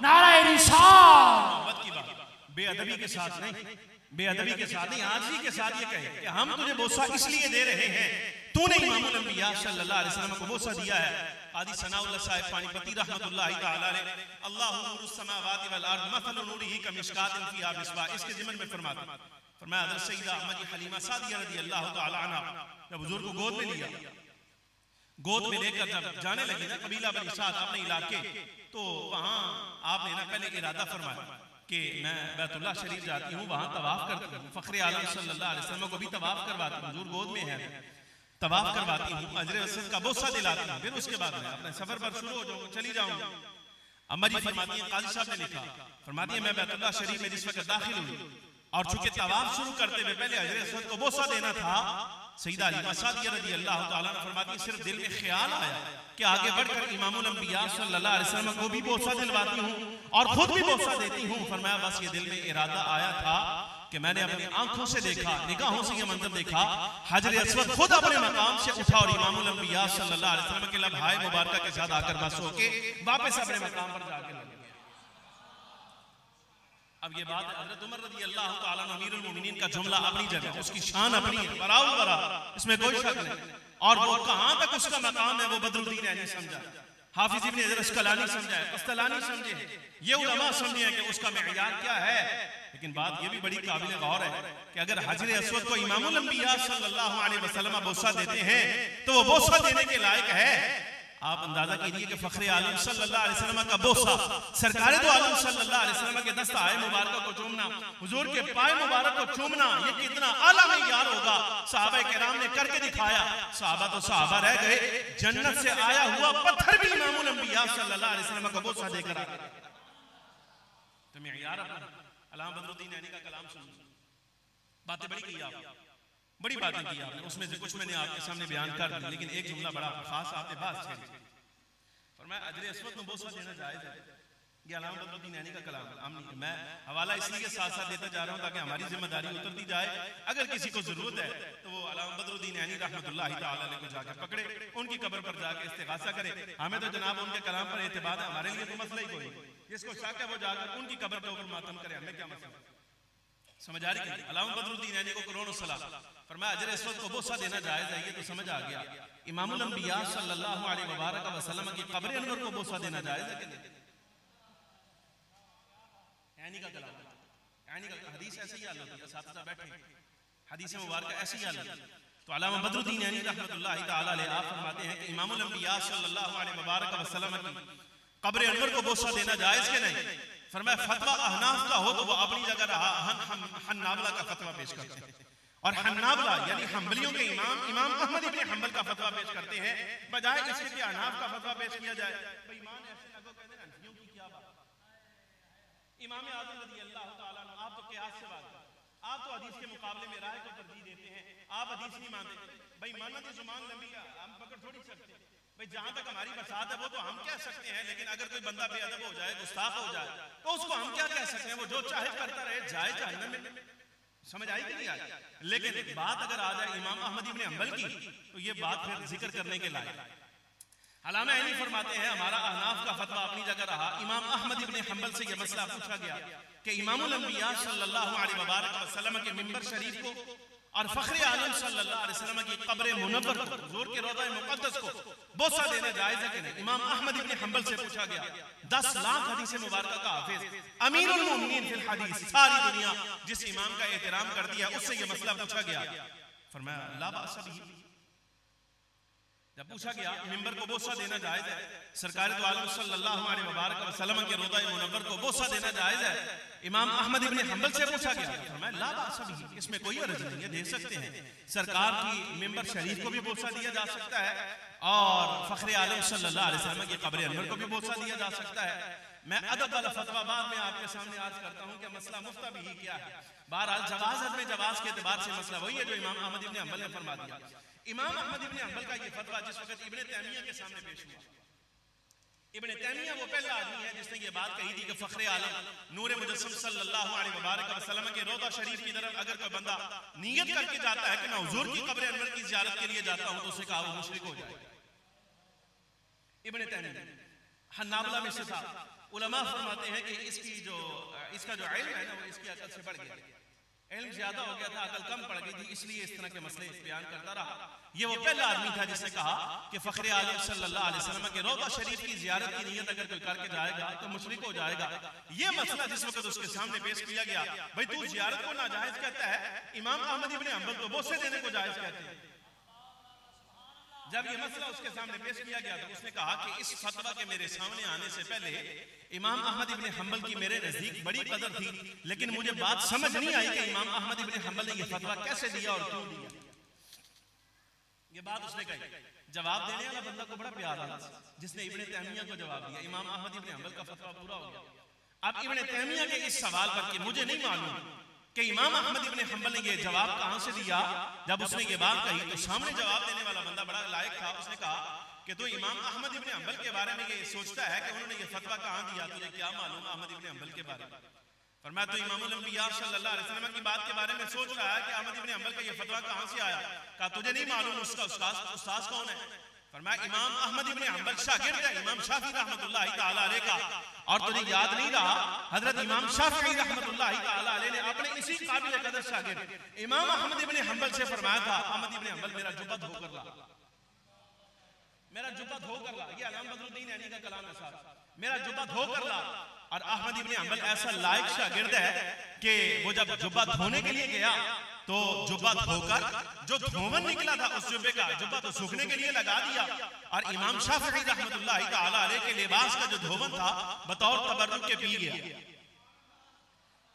नारा रिसाल। मोहब्बत की बात, बेअदबी के साथ नहीं, बेअदबी के साथ नहीं, आजिज़ी के साथ ये कहे कि हम तुझे बोसा इसलिए दे रहे हैं तूने इमामुल अंबिया सल्लल्लाहु अलैहि वसल्लम को बोसा दिया है। कादी सनाउल्लाह साहिब पानीपती रहमतुल्लाहि तआला अलैह अल्लाहु नूरुस समावाति वल अर्द मसलु नूरिही कमिश्कातिन फीहा मिस्बाह, इसके ज़िमन में फरमाया हज़रत सैयदा अम्मा हलीमा सादिया रज़ी अल्लाह तआला अन्हा जब हुजूर को गोद में लिया, गोद में लेकर जब जाने लगी ना कबीला बनी साद अपने इलाके, तो वहां आपने ना पहले इरादा फरमाया कि मैं बैतुल्लाह शरीफ जाती हूँ, वहां तवाफ करती हूँ, फ़ख्रे आलम सल्लल्लाहु अलैहि वसल्लम को भी तवाफ करवाती हूँ, हुजूर गोद में है, तवाफ करवाती हूँ, अजर अस्वद का बोसा दिलाती हूँ, फिर उसके बाद मैं अपने सफर पर शुरू हो जाऊँ, चली जाऊँगी। अम्मा जी फरमाती हैं, काजी साहब ने लिखा, फरमाती है मैं बैतुल्लाह शरीफ में जिस वक्त दाखिल हुई और चूंकि तवाफ शुरू करते हुए पहले हजरत अस्वद को बोसा देना था, सैयदा हलीमा सादिया रज़ी अल्लाह तआला अन्हा फरमाती है सिर्फ दिल में ख्याल आया कि आगे बढ़कर इमामुल अंबिया सल्लल्लाहु अलैहि वसल्लम को भी बोसा दिलवाती हूँ और खुद भी बोसा देती हूँ। फरमाया बस ये दिल में इरादा आया था कि मैंने अपनी आंखों से देखा, निगाहों से ये मंजर देखा, हजरत अस्वद खुद अपने मकाम से उठा और इमामुल अंबिया सल्लल्लाहु अलैहि वसल्लम के लम्हाए मुबारका के साथ आकर बस होके वापस अपने मकाम पर जाके लग गया। अब ये बात हजरत उमर रज़ी अल्लाह तआला अन्हु अमीरुल मोमिनीन का जुमला अपनी जगह, उसकी शान अपनी है, बराउ बरा, इसमें कोई शक नहीं। और वो कहां तक उसका मकाम है वो बदरुद्दीन ऐनी समझा, हाफिज इब्न हजर अस्कलानी समझा है, कस्तलानी समझे, ये उलमा समझे हैं कि उसका मेयार क्या है। लेकिन बात ये भी बड़ी काबिल गौर है कि अगर हजर अस्वद को इमामुल अंबिया सल्लल्लाहु अलैहि वसल्लम बोसा देते हैं तो वो बोसा देने के लायक है। आप अंदाजा कीजिए कि फ़ख्रे आलम सल्लल्लाहु अलैहि वसल्लम का बोसा, सरकारे दो आलम सल्लल्लाहु अलैहि वसल्लम के दस्ताए मुबारक को चूमना, हुजूर के पाए मुबारक को चूमना, ये कितना आला मेयार होगा। सहाबा किराम ने करके दिखाया, सहाबा तो सहाबा रह गए, जन्नत से आया हुआ पत्थर भी इमामुल अंबिया सल्लल्लाहु अलैहि वसल्लम को बोसा देकर आ गया। तो मेयार अल्लामा बदरुद्दीन ऐनी का कलाम सुन, बातें बड़ी की आपने, बड़ी बातें की आपने, उसमें से कुछ मैंने आपके सामने बयान कर दी, लेकिन एक जुमला बड़ा खास आपने बात छेड़ी। फरमाया अजर अस्वद में बोसा देना जायज़ है, ये अल्लामा बदरुद्दीन ऐनी का कलाम है। मैं हवाला इसलिए साथ साथ देता जा रहा हूँ ताकि हमारी जिम्मेदारी उतरती जाए। अगर किसी को जरूरत है तो वो अल्लामा बदरुद्दीन ऐनी रहमतुल्लाहि तआला अलैह को जाकर पकड़े, उनकी कब्र पर जाकर इस्तिगासा करे। हमें तो जनाब उनके कलाम पर एतबार है, हमारे लिए तो मसला ही कोई, जिसको शक है वो जाकर उनकी कब्र के ऊपर मातम करे, हमें क्या मसला। समझ आ रही है? अल्लामा बदरुद्दीन ऐनी को करोड़ों सलाम। फरमाया अजर अस्वद को बोसा देना जायज़ है, ये तो समझ आ गया। इमामुल अंबिया सल्लल्लाहु अलैहि वसल्लम की कब्र अनवर को बोसा देना जायज़ है कि नहीं? ऐनी का कलाम, ऐनी का हदीस ऐसे ही हाल होती है, साथ साथ बैठे हदीस मुबारक ऐसे ही हाल होती है। तो अल्लामा बदरुद्दीन यानी रहमतुल्लाहि तआला अलैह आप फरमाते हैं कि इमामुल अंबिया सल्लल्लाहु अलैहि मुबारक वसल्लम की कब्र अनवर को बोसा देना जायज के नहीं? फरमाया फतवा अहनाफ का हो तो वो अपनी जगह रहा, हन्नाबला का फतवा पेश करते हैं। और हन्नाबला यानी हम्बलियों के इमाम अहमद इब्न हम्बल का फतवा पेश करते हैं, बजाय इसके कि अहनाफ का फतवा पेश किया जाए। बेईमान ऐसे लगो कहते हैं हनफियों की क्या बात। इमाम आज़म रज़ियल्लाहु ताला अन्हु, आप तो क़ियास से बात करते, आप तो हदीस के मुकाबले में राय को तरजीह देते हैं, आप हदीस नहीं मानते। भाई मानना तो जुबान लंबी है, हम पकड़ थोड़ी सकते। भाई जहां तक हमारी बसात है वो तो हम कह सकते हैं, लेकिन अगर कोई बंदा बेअदब हो जाए, गुस्ताख हो जाए, तो उसको हम क्या कह सकते हैं? वो जो चाहे करता रहे, जाए जहन्नम में। समझ आई कि नहीं आई? लेकिन बात अगर आ जाए इमाम अहमद इब्न हम्बल की, तो ये बात फिर जिक्र करने के लायक। अल्लामा ऐनी फरमाते हैं हमारा अहनाफ का फतवा अपनी जगह रहा। इमाम अहमद इब्न हम्बल से यह मसला पूछा गया कि इमामुल अंबिया सल्लल्लाहु अलैहि वसल्लम के मिंबर शरीफ को और फखरे आलम सल्लल्लाहु अलैहि वसल्लम की कब्र मुनव्वर को, हुजूर के रोज़ा मुक़द्दस को बोसा देना जायज़ है कि नहीं? इमाम अहमद इब्न हम्बल से पूछा गया। 10 लाख हदीस मुबारक का हाफिज, अमीरुल मोमिनीन फिल हदीस, सारी दुनिया जिस इमाम का एहतराम करती है, उससे यह मसला पूछा गया। फरमाया ला बास बिही। जब पूछा गया मिंबर को बोसा देना जायज़ है, सरकार दो आलम सल्लल्लाहु अलैहि वसल्लम के रोज़ा मुनव्वर को बोसा देना जायज़ है, इमाम अहमद इब्न हम्बल से पूछा गया। फरमाया ला बास बिही, इसमें कोई अर्ज नहीं है, दे सकते हैं। सरकार की मिंबर शरीफ को भी बोसा दिया जा सकता है और फखरे आलम सल्लल्लाहु अलैहि वसल्लम की कब्र अनवर को भी बोसा दिया जा सकता है। मैं अदब वाला फतवा बाद में आपके सामने अर्ज करता हूं कि मसला मुफ्ता भी क्या है। बहरहाल जवाज़ में जवाज़ के एतबार से मसला वही है जो इमाम अहमद इब्न हम्बल ने फरमा दिया। इमाम अहमद इब्न हम्बल का ये फतवा जिस वक्त इब्न तैमिया के सामने पेश हुआ, इब्न तैमिया वो पहला आदमी है जिसने ये बात कही थी कि फखरे आलम नूर मुजस्सम सल्लल्लाहु अलैहि वसल्लम के रोज़ा शरीफ की तरफ अगर कोई बंदा नियत करके जाता है कि मैं हुजूर की कब्र अनवर की ज़ियारत के लिए जाता हूं, तो उसे कहा वो मुशरिक हो जाएगा। इब्न तैमिया हन्नाबला में से था। उलमा फरमाते हैं कि इसका जो इल्म है ना, वो इसकी अकल से बढ़ गया। इल्म ज्यादा हो गया था, अकल कम पड़ गई थी, इसलिए इस तरह के मसले बयान करता रहा। ये वो पहला आदमी था जिसने कहा कि फखरे आलम सल्लल्लाहु अलैहि वसल्लम के रोज़ा शरीफ की ज़ियारत की नियत अगर कोई करके जाएगा तो मुशरिक हो जाएगा। ये मसला जिस वक्त उसके सामने पेश किया गया, भाई तू ज़ियारत को नाजायज कहता है, इमाम अहमद इब्न हम्बल को बोसे देने को जायज कहते हैं। जब ये मसला उसके सामने पेश किया गया तो उसने कहा कि इस फतवा के मेरे सामने आने से पहले इमाम अहमद इब्न हम्बल की मेरे नजदीक बड़ी कदर थी, लेकिन मुझे बात समझ नहीं आई कि इमाम अहमद इब्न हम्बल ने ये फतवा कैसे दिया और क्यों दिया। ये बात उसने कही। जवाब देने वाला बंदा को बड़ा प्यार आया जिसने इब्न तैमिया को जवाब दिया। इमाम अहमद इब्न हम्बल का फतवा पूरा हो गया। अब इब्न तैमिया के इस सवाल पर कि मुझे नहीं मालूम कि इमाम अहमद इब्न हम्बल ने ये जवाब कहां से दिया, जब उसने ये बात कही तो सामने जवाब देने वाला बंदा बड़ा लायक था। उसने कहा कि तू इमाम अहमद इब्न हम्बल के बारे में ये सोचता है कि उन्होंने ये फतवा कहां दिया, तुझे क्या मालूम अहमद इब्न हम्बल के बारे में? फरमाया तो इमामुल अंबिया सल्लल्लाहु अलैहि वसल्लम की बात के बारे में सोच रहा है कि अहमद इब्न हम्बल का ये फतवा कहां से आया। कहा तुझे नहीं मालूम उसका उस्ताद कौन है? फरमाया इमाम अहमद इब्न हम्बल शागिर्द है इमाम शाफी रहमतुल्लाहि तआला अलैह का। और तुझे याद नहीं रहा हजरत इमाम शाफी रहमतुल्लाहि तआला अलैह ने अपने इसी काबिल कदर शागिर्द इमाम अहमद इब्न हम्बल से फरमाया था, अहमद इब्न हम्बल मेरा जुब्बा धोकर ला, मेरा जुब्बा धोकर ला। ये अल्लामा बदरुद्दीन यानी का कलाम है साहब, मेरा जुब्बा धोकर ला। और अहमद इब्न हम्बल ऐसा लायक शागिर्द है कि वो जब जुब्बा धोने के लिए गया तो जुब्बा धोकर जो धोवन निकला था उस जुब्बा तो सूखने के लिए लगा दिया और इमाम शाफी रहमतुल्लाहि तआला अलैह के लिबास का जो धोवन था बतौर तबर्रुक के पी गया।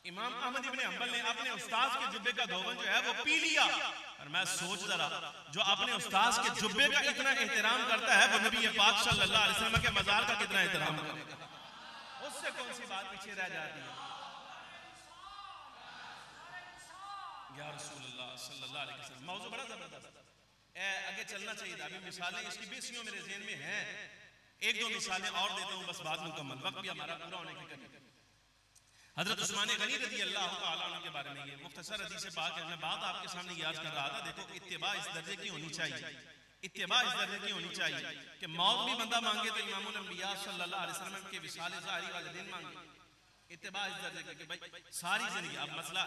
इमाम अहमद इब्न हम्बल ने अपने उस्ताद के जुब्बे का धोवन जो है वो पी लिया। और मैं सोच जरा, जो अपने उस्ताद के जुब्बे का इतना एहतराम करता है वो नबी पाक सल्लल्लाहु अलैहि वसल्लम के मज़ार का कितना एहतराम करेगा? उससे कौन सी बात पीछे रह जाती है? या रसूलुल्लाह सल्लल्लाहु अलैहि वसल्लम मौजू बड़ा जबरदस्त है, आगे चलना चाहिए था। अभी मिसालें इसकी बेसियों मेरे ज़हन में हैं, एक दो मिसालें और देता हूं बस बात मुकम्मल, वक्त भी हमारा पूरा होने के करीब। हजरत उस्मान गनी रज़ियल्लाहु तआला अन्हु के बारे में ये मुख्तसर हदीस पाक है। मैं बात आपके सामने याद कर रहा था। देखो इत्तिबा इस दर्जे की होनी चाहिए, इत्तिबा इस दर्जे की होनी चाहिए कि मौत भी बंदा मांगे तो इमामुल अंबिया सल्लल्लाहु अलैहि वसल्लम के विसाल ज़ाहिरी वाले दिन मांगे। इत्तिबा इस दर्जे की कि भाई सारी जिंदगी, अब मसला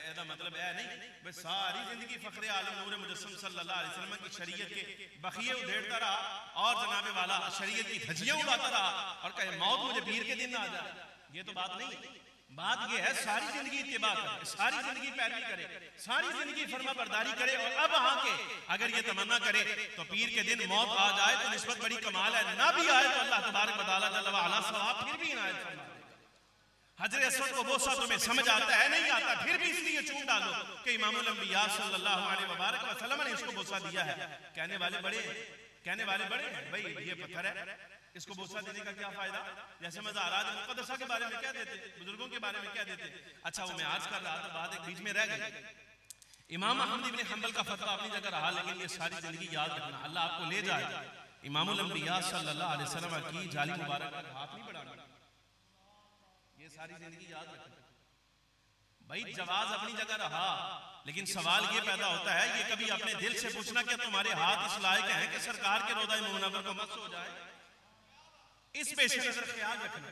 ऐसा मतलब है नहीं भाई सारी जिंदगी फखरे आलम नूर मुजस्सम सल्लल्लाहु अलैहि वसल्लम की शरीयत के बखिए उधेड़ता रहा और जनाबे वाला शरीयत की धज्जियां उड़ाता रहा और कहे मौत मुझे पीर के दिन आ जाए। ये तो बात नहीं है। बात यह है सारी जिंदगी इत्तिबा करे, सारी जिंदगी पैरवी करे, सारी जिंदगी फर्मा बरदारी करे, और अब आके अगर ये तमन्ना करे तो पीर के दिन मौत आ जाए तो निस्बत बड़ी कमाल है, ना भी आए तो अल्लाह तबारक व तआला जल्ल व अला सवाब फिर भी इनायत फरमा देगा। हजरत असवद को बोसा तुम्हें समझ आता है नहीं आता, फिर भी इसलिए चूम डालो कि इमामुल अंबिया सल्लल्लाहु अलैहि वसल्लम ने इसको बोसा दिया है। कहने वाले बड़े हैं भाई ये पत्थर है, इसको बोसा देने का क्या फायदा? जैसे मज़ारात मुक़द्दसा के बारे में क्या देते, बुजुर्गों के बारे में क्या देते। अच्छा वो मैं आज कर रहा था, बात एक बीच में रह गई। इमाम अहमद इब्न हंबल का फतवा अपनी जगह रहा, लेकिन ये सारी जिंदगी याद रखना, अल्लाह आपको ले जाए इमामुल अंबिया सल्लल्लाहु अलैहि वसल्लम की जाली मुबारक पर हाथ नहीं बढ़ाना, ये सारी जिंदगी याद रखना भाई। जवाज अपनी जगह रहा, लेकिन सवाल ये पैदा होता है, ये कभी अपने दिल से पूछना क्या तुम्हारे हाथ इस लायक हैं कि सरकार के रोज़ा मुनव्वर को मस हो जाए? इस पेश नजर ख्याल रखना,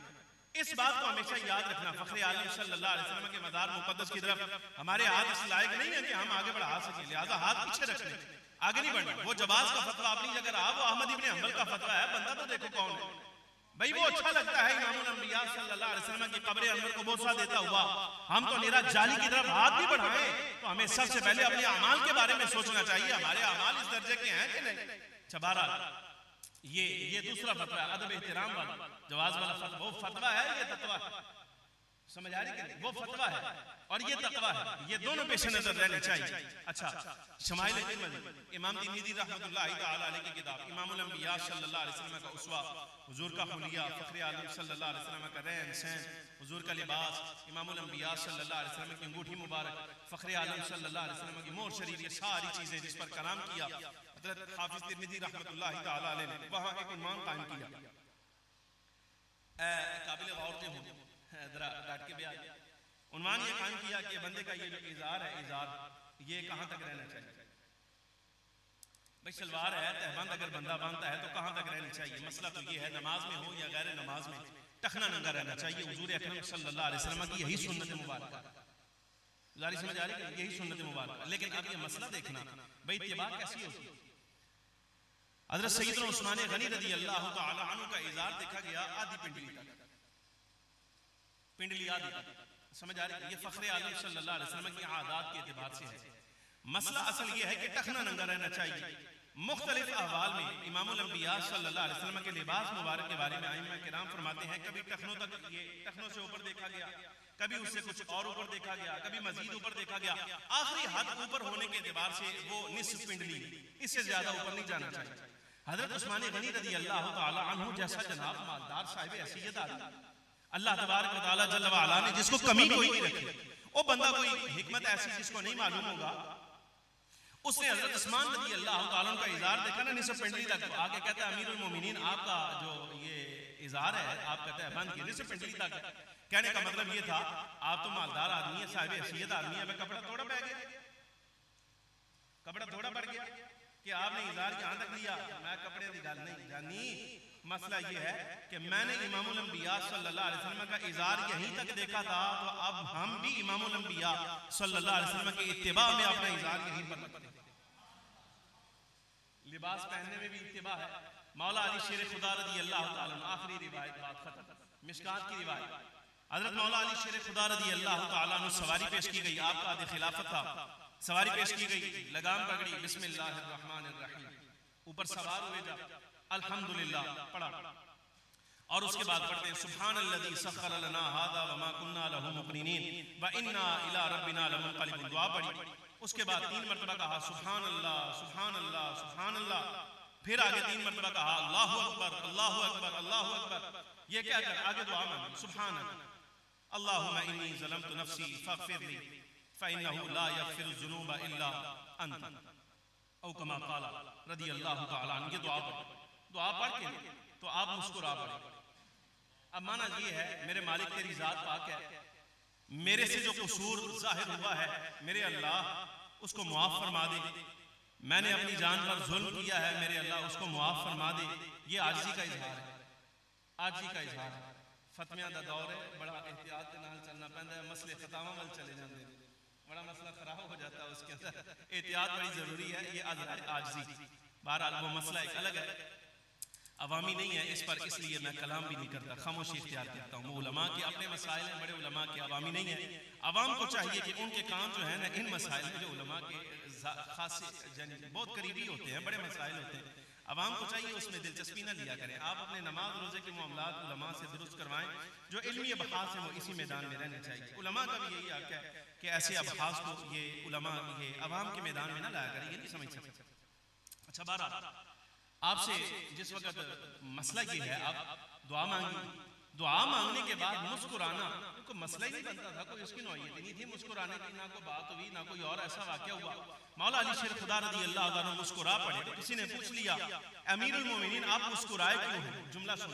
इस बात को हमेशा याद रखना। फखरे आलम सल्लल्लाहु अलैहि वसल्लम के मज़ार मुक़द्दस की तरफ हमारे हाथ इस लायक नहीं है कि हम आगे बढ़ा सकें, लिहाजा हाथ पीछे रखने, आगे नहीं बढ़ना। वो जवाज का फतवा अपनी जगह रहा, वो अहमद इब्न हंबल का फतवा है, बंदा तो देखो कौन है भाई। वो अच्छा लगता है इमामुल अंबिया सल्लल्लाहु अलैहि वसल्लम की कब्र अनवर को बोसा देता हुआ, हम तो निरा जाली की तरफ हाथ भी बढ़ाएं तो हमें सबसे पहले अपने अमाल के बारे में सोचना चाहिए, हमारे अमाल इस दर्जे के हैं कि नहीं। चबारा ये दूसरा फतवा है, अदब एहतराम वाला जवाज वाला फतवा, वो फतवा है, ये तकवा है, समझ आ रही है? वो फतवा है और ये तकवा है, ये दोनों पेश नजर रहने चाहिए। अच्छा, शमाइल तिरमिज़ी, इमाम तिरमिज़ी रहमतुल्लाहि तआला अलैहि की किताब, इमामुल अंबिया सल्लल्लाहु अलैहि वसल्लम का उसवा, हुजूर का हुलिया, फखरे आलम सल्लल्लाहु अलैहि वसल्लम का रहन सहन, हुजूर का लिबास, इमामुल अंबिया सल्लल्लाहु अलैहि वसल्लम की अंगूठी मुबारक, फखरे आलम सल्लल्लाहु अलैहि वसल्लम की मोहर शरीफ, ये सारी चीजें जिस पर कलाम किया हज़रत हाफिज़ तिरमिज़ी रहमतुल्लाहि तआला अलैहि ने वहां एक उन्वान कायम किया, काबिल गौर जो हो जरा डांट के बयान, उन्वान ये कायम किया कि बंदे का ये जो इज़ार है, इज़ार ये कहां तक रहना चाहिए भाई। सलवार है, तहबंद अगर बंदा बांधता है तो कहां तक रहनी चाहिए? मसला तो ये है, नमाज में हो या गैर नमाज में टखना नंगा रहना चाहिए। हुजूर अकरम सल्लल्लाहु अलैहि वसल्लम की यही सुन्नत मुबारक है, जारी समझ आ रही है, यही सुन्नत मुबारक। लेकिन अब ये मसला देखना भाई, इत्तिबा कैसी होती है। हज़रत सैयदना उस्मान गनी रज़ी अल्लाह तआला अन्हु का इज़ार देखा गया आधी पिंडली तक, पिंडली आधी तक, समझ आ रही है? ये फखरे आलम सल्लल्लाहु अलैहि वसल्लम की आदात के एतबार से है। मसला असल ये है कि टखना नंगा रहना चाहिए। मुख्तलिफ अहवाल में इमामुल अंबिया सल्लल्लाहु अलैहि वसल्लम के लिबास मुबारक के बारे में आइम्मा किराम फरमाते हैं, कभी टखनों तक, ये टखनों से ऊपर देखा गया, कभी उससे कुछ और ऊपर देखा गया, कभी मजीद ऊपर देखा गया, आखिरी हद ऊपर होने के एतबार से वो निस्फ पिंडली, इससे ज्यादा ऊपर नहीं जाना चाहिए। हजरत उस्मान गनी रज़ी अल्लाह तआला अन्हु जैसा जनाब मालदार साहिब हैसियत आदमी, अल्लाह तबारक व तआला जल्ल व अला ने जिसको कमी कोई नहीं रखी, वो बंदा कोई हिकमत ऐसी जिसको नहीं मालूम होगा, उसने हजरत उस्मान रज़ी अल्लाह तआला का इज़ार देखा ना निस्फ पिंडली तक, आगे कहता है अमीरुल मोमिनीन आपका जो ये इज़ार है, आप कहते हैं बंद की निस्फ पिंडली तक। कहने का मतलब ये था आप तो मालदार आदमी है, साहिब हैसियत आदमी है, कपड़ा थोड़ा पड़ गया, कपड़ा थोड़ा पड़ गया कि आपने इज़ार यहाँ तक लिया, मैं कपड़े की गल नहीं जानी। मसला ये है कि मैंने इमामुल अंबिया सल्लल्लाहु अलैहि वसल्लम का इज़ार यहीं तक देखा था, तो अब हम भी इमामुल अंबिया सल्लल्लाहु अलैहि वसल्लम के इत्तिबा में अपना इज़ार यहीं पर रखते हैं। लिबास पहनने में भी इत्तिबा है। मौला अली शेर खुदा रज़ी अल्लाह तआला अन्हु, आखिरी रिवायत, बात खत्म, मिशकात की रिवायत, हजरत मौला अली शेर खुदा रज़ी अल्लाह तआला अन्हु सवारी पेश की गई, आपका आदि खिलाफत था, सवारी पेश की गई, लगाम पकड़ी, बिस्मिल्लाहिर्रहमानिर्रहीम, ऊपर सवार हुए, जा अल्हम्दुलिल्लाह पढ़ा, और उसके बाद पढ़ते हैं सुब्हानल्लज़ी सख्खर लना हाज़ा व मा कुन्ना लहु मुक़रिनीन व इन्ना इला रब्बिना लमुनक़लिबून, दुआ पढ़ी। उसके बाद 3 मरतबा कहा सुब्हानल्लाह सुब्हानल्लाह सुब्हानल्लाह, फिर आगे 3 मरतबा कहा अल्लाहु अकबर अल्लाहु अकबर अल्लाहु अकबर। ये क्या कर आगे दुआ मांगी, सुब्हानक अल्लाहुम्मा इन्नी ज़लमतु नफ्सी फ़ग़फ़िरली फ़इन्नहु ला यग़फ़िरु ज़ुनूबा इल्ला अंत, औ कमा क़ाला रज़ियल्लाहु तआला अन्हु। ये दुआ पढ़ के तो आप मुस्कुरा पड़े। अब माना ये है मेरे मालिक तेरी ज़ात पाक है, मेरे से जो कसूर ज़ाहिर हुआ है मेरे अल्लाह उसको मुआफ़ फरमा दे, मैंने अपनी जान पर जुल्म किया है मेरे अल्लाह उसको मुआफ़ फरमा दे। ये आजिज़ी का इज़हार है, आजिज़ी का इज़हार है। फतमियां दा दौर है, बड़ा एहतियात के नाल चलना पैंदा है, मसले खतावां वल चले जाते हैं, बड़ा मसला खराब हो जाता है, उसके अंदर एहतियात बड़ी जरूरी है। ये आजिज़ी, बहरहाल वो मसला एक अलग है। अवामी नहीं है इस पर, इसलिए मैं कलाम भी नहीं करता, खामोशी इख्तियार करता हूँ। वो उलमा के अपने मसाइल हैं, बड़े उलमा के, अवामी नहीं है। अवाम को चाहिए कि उनके काम जो है ना इन मसाइल में जो उलमा के खास बहुत करीबी होते हैं, बड़े मसाइल होते हैं, अवाम को चाहिए उसमें दिलचस्पी ना लिया करें। आप अपने नमाज रोजे के मामलात उलमा से दुरुस्त करवाएं, जो इल्मी अबहास है वो इसी मैदान में रहने चाहिए। उलमा का भी यही हक है कि ऐसे अबहास को ये उलमा ये अवाम के मैदान में ना लाया करें, ये नहीं समझ सकते। अच्छा, बारह आपसे जिस वक्त मसला ये है, आप दुआ मांगी, दुआ मांगने के बाद मुस्कुराना कोई मसला ही नहीं बनता था, कोई उसकी नौयत नहीं थी मुस्कुराने की, ना कोई बात हुई ना कोई और ऐसा वाकया हुआ। मौला अली शेर खुदा रज़ी अल्लाह अन्हु मुस्कुरा पड़े तो किसी ने पूछ लिया अमीरुल मोमिनीन आप मुस्कुराए क्यों हैं? जुमला सुन,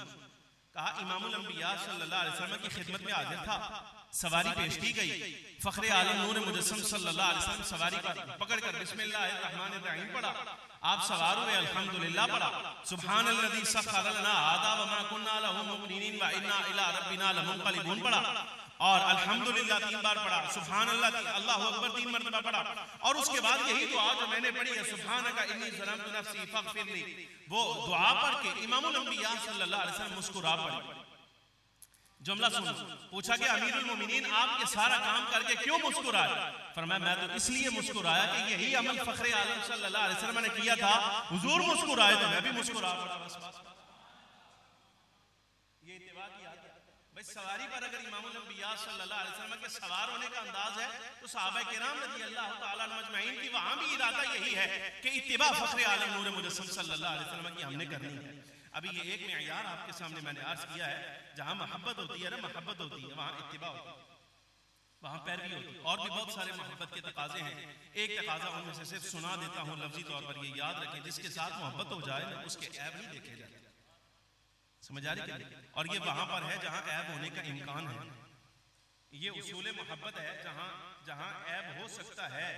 कहा इमामुल अंबिया सल्लल्लाहु अलैहि वसल्लम की खिदमत में हाजिर था, सवारी पेश की गई, फखरे आलम नूर मुजस्सम सल्लल्लाहु अलैहि वसल्लम सवारी पर पकड़कर बिस्मिल्लाहिर्रहमानिर रहीम पढ़ा, आप सवार हुए, अल्हम्दुलिल्लाह पढ़ा, सुब्हानल्लज़ी सख्खर लना हाज़ा व मा कुन्ना लहु मुक़रिनीन व इन्ना इला रब्बिना लमुनक़लिबून पढ़ा, और अल्हम्दुलिल्लाह 3 बार पढ़ा, सुब्हानल्लाह अल्लाहु अकबर 3 मरतबा पढ़ा, और उसके बाद यही दुआ जो मैंने पढ़ी है सुब्हानका इन्नी ज़लमतु नफ्सी फ़ग़फ़िरली, वो दुआ पढ़ के इमामुल अंबिया सल्लल्लाहु अलैहि वसल्लम मुस्कुरा पड़े। जुमला सुन, पूछा कि अमीरुल मोमिनीन आप ये सारा काम करके क्यों मुस्कुराए? फरमाया मैं तो इसलिए मुस्कुराया कि यही अमल फखरे आलम सल्लल्लाहु अलैहि वसल्लम ने किया था, हुजूर मुस्कुराए तो मैं भी मुस्कुरा पड़ा। बस ये इत्तिबा की आदत है भाई। सवारी पर अगर इमामुल अंबिया सल्लल्लाहु अलैहि वसल्लम के सवार होने का अंदाज है तो सहाबा किराम रज़ी अल्लाह तआला अन्हुम अजमईन की वहां भी इरादा यही है कि इत्तिबा फखरे आलम नूर मुजस्सम सल्लल्लाहु अलैहि वसल्लम की हमने करनी है। अभी ये एक मेयार आपके सामने मैंने अर्ज किया है, जहां मोहब्बत होती है ना, मोहब्बत होती है वहां इत्तिबा होती है, वहां पैरवी होती है। और भी बहुत सारे मोहब्बत के तकाजे हैं, एक तकाजा उनमें से सिर्फ सुना देता हूं लफ्जी तौर पर, ये याद रखें, जिसके साथ मोहब्बत हो जाए ना उसके ऐब नहीं देखे जाते, समझ आ रही है? और ये वहां पर है जहां ऐब होने का इम्कान है, ये उसूल मोहब्बत है, जहां जहां ऐब हो सकता है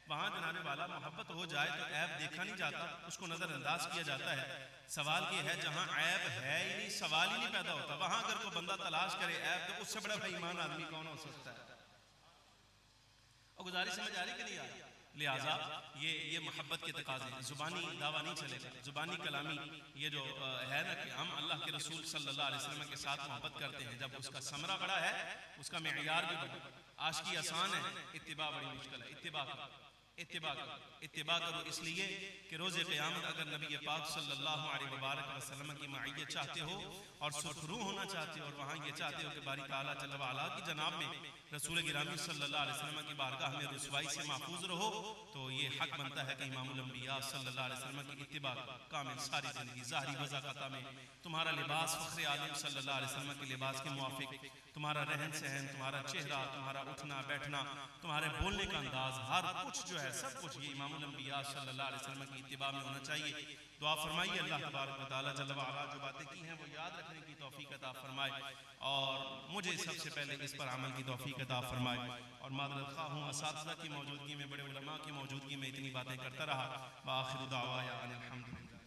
वहां जनाने वाला मोहब्बत हो जाए तो ऐब देखा नहीं जाता, उसको नजरअंदाज किया जाता है। सवाल ये है जहां ऐब है ही नहीं, सवाल ही नहीं पैदा होता, वहां अगर कोई बंदा तलाश करे ऐब तो उससे बड़ा बेईमान आदमी कौन हो सकता है? और गुजारिश समझ आ रही कि नहीं आ रही? लिहाजा ये मोहब्बत के तकाजे, जुबानी दावा नहीं चलेगा, जुबानी कलामी ये जो है ना कि हम अल्लाह के रसूल सल्लल्लाहु अलैहि वसल्लम के साथ मोहब्बत करते हैं, जब उसका समरा बड़ा है उसका मेयार भी बड़ा। आशिकी आसान है, इत्तिबा बड़ी मुश्किल है। इत्तिबा करो, इत्तिबा करो, इत्तिबा करो इसलिए कि रोज़े क़यामत अगर नबी पाक सल्लल्लाहु अलैहि वसल्लम की मईयत चाहते हो और सुरखरू होना चाहते हो और वहाँ ये चाहते हो कि बारी ताला जल्ल व अला की जनाब में रसूल गिरामी सल्लल्लाहु अलैहि वसल्लम की बारगाह में रुसवाई से महफूज रहो, तो ये हक बनता है कि इमामुल अंबिया सल्लल्लाहु अलैहि वसल्लम की इत्तिबा कामिल सारी ज़िंदगी ज़ाहिरी वज़ाक़ता में तुम्हारा लिबास फ़ख्रे आलम सल्लल्लाहु अलैहि वसल्लम के लिबास के मुवाफ़िक, तुम्हारा रहन सहन, तुम्हारा चेहरा, तुम्हारा उठना बैठना, तुम्हारे बोलने का अंदाज, हर कुछ जो है सब कुछ ये इमामुल अंबिया सल्लल्लाहु अलैहि वसल्लम की इत्तिबा में होना चाहिए। दुआ फरमाइए अल्लाह तबारक व तआला जल्ल व अला जो बातें की हैं वो याद रखने की तौफीक अता फरमाए और मुझे सबसे पहले इस पर अमल की तौफीक अता फरमाए। और मादरत खा हूँ असातिज़ा की मौजूदगी में, बड़े उलमा की मौजूदगी में इतनी बातें करता रहा। व आखिरु दावाया अनिल हम्दुलिल्लाह।